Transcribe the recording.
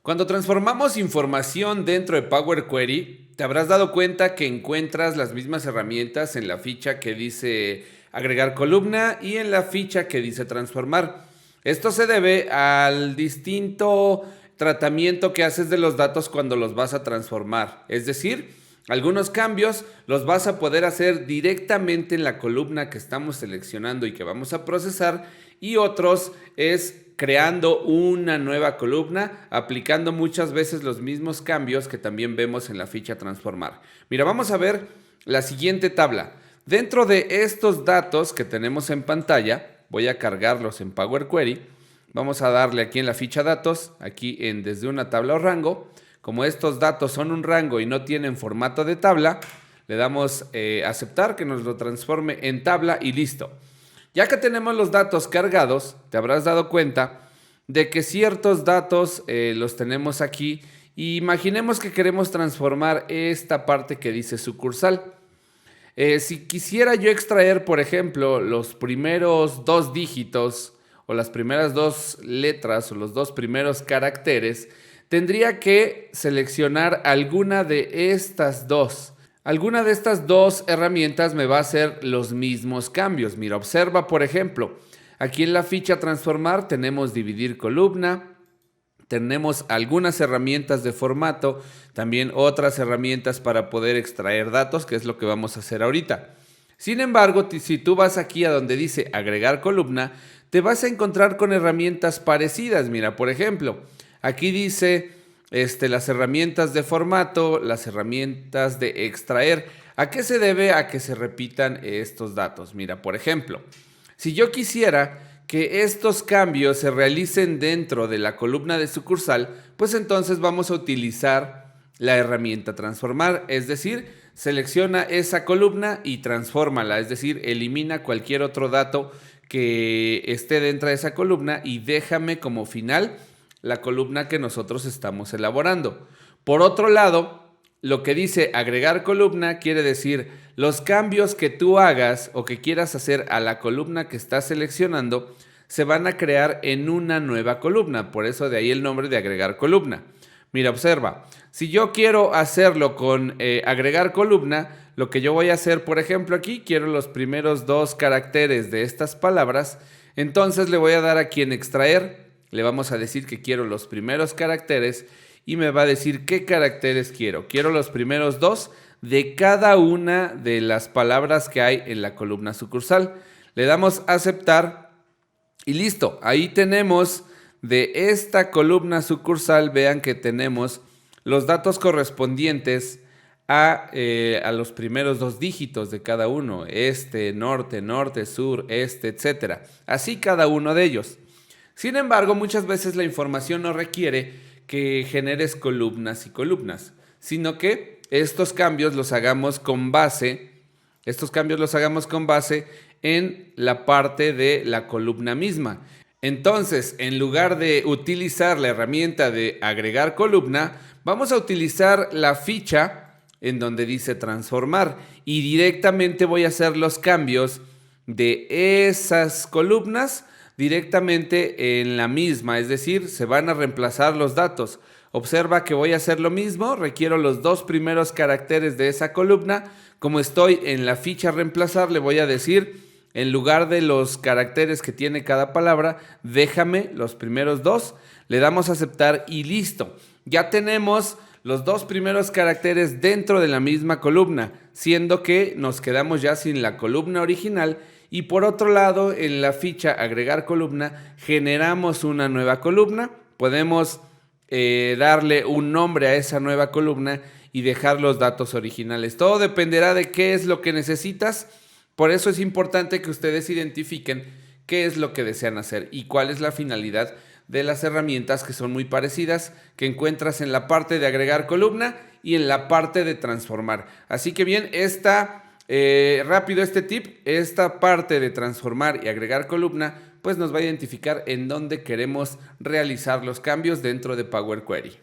Cuando transformamos información dentro de Power Query, te habrás dado cuenta que encuentras las mismas herramientas en la ficha que dice agregar columna y en la ficha que dice transformar. Esto se debe al distinto tratamiento que haces de los datos cuando los vas a transformar. Es decir, algunos cambios los vas a poder hacer directamente en la columna que estamos seleccionando y que vamos a procesar, y otros es creando una nueva columna, aplicando muchas veces los mismos cambios que también vemos en la ficha transformar. Mira, vamos a ver la siguiente tabla. Dentro de estos datos que tenemos en pantalla, voy a cargarlos en Power Query. Vamos a darle aquí en la ficha datos, aquí en desde una tabla o rango. Como estos datos son un rango y no tienen formato de tabla, le damos aceptar que nos lo transforme en tabla y listo. Ya que tenemos los datos cargados, te habrás dado cuenta de que ciertos datos los tenemos aquí. Imaginemos que queremos transformar esta parte que dice sucursal. Si quisiera yo extraer, por ejemplo, los primeros dos dígitos o las primeras dos letras o los dos primeros caracteres, tendría que seleccionar alguna de estas dos. Alguna de estas dos herramientas me va a hacer los mismos cambios. Mira, observa, por ejemplo, aquí en la ficha transformar tenemos dividir columna, tenemos algunas herramientas de formato, también otras herramientas para poder extraer datos, que es lo que vamos a hacer ahorita. Sin embargo, si tú vas aquí a donde dice agregar columna, te vas a encontrar con herramientas parecidas. Mira, por ejemplo, aquí dice las herramientas de formato, las herramientas de extraer. ¿A qué se debe a que se repitan estos datos? Mira, por ejemplo, si yo quisiera que estos cambios se realicen dentro de la columna de sucursal, pues entonces vamos a utilizar la herramienta transformar, es decir, selecciona esa columna y transfórmala, es decir, elimina cualquier otro dato que esté dentro de esa columna y déjame como final la columna que nosotros estamos elaborando. Por otro lado, lo que dice agregar columna quiere decir los cambios que tú hagas o que quieras hacer a la columna que estás seleccionando se van a crear en una nueva columna. Por eso de ahí el nombre de agregar columna. Mira, observa. Si yo quiero hacerlo con agregar columna, lo que yo voy a hacer, por ejemplo, aquí quiero los primeros dos caracteres de estas palabras. Entonces le voy a dar aquí en extraer. Le vamos a decir que quiero los primeros caracteres y me va a decir qué caracteres quiero. Quiero los primeros dos de cada una de las palabras que hay en la columna sucursal. Le damos a aceptar y listo. Ahí tenemos de esta columna sucursal, vean que tenemos los datos correspondientes a los primeros dos dígitos de cada uno. Norte, norte, sur, etcétera. Así cada uno de ellos. Sin embargo, muchas veces la información no requiere que generes columnas y columnas, sino que estos cambios los hagamos con base en la parte de la columna misma. Entonces, en lugar de utilizar la herramienta de agregar columna, vamos a utilizar la ficha en donde dice transformar y directamente voy a hacer los cambios de esas columnas directamente en la misma, es decir, se van a reemplazar los datos. Observa que voy a hacer lo mismo, requiero los dos primeros caracteres de esa columna. Como estoy en la ficha reemplazar, le voy a decir, en lugar de los caracteres que tiene cada palabra, déjame los primeros dos, le damos a aceptar y listo. Ya tenemos los dos primeros caracteres dentro de la misma columna, siendo que nos quedamos ya sin la columna original. Y por otro lado, en la ficha agregar columna, generamos una nueva columna. Podemos darle un nombre a esa nueva columna y dejar los datos originales. Todo dependerá de qué es lo que necesitas. Por eso es importante que ustedes identifiquen qué es lo que desean hacer y cuál es la finalidad de las herramientas que son muy parecidas, que encuentras en la parte de agregar columna y en la parte de transformar. Así que bien, rápido este tip, esta parte de transformar y agregar columna, pues nos va a identificar en dónde queremos realizar los cambios dentro de Power Query.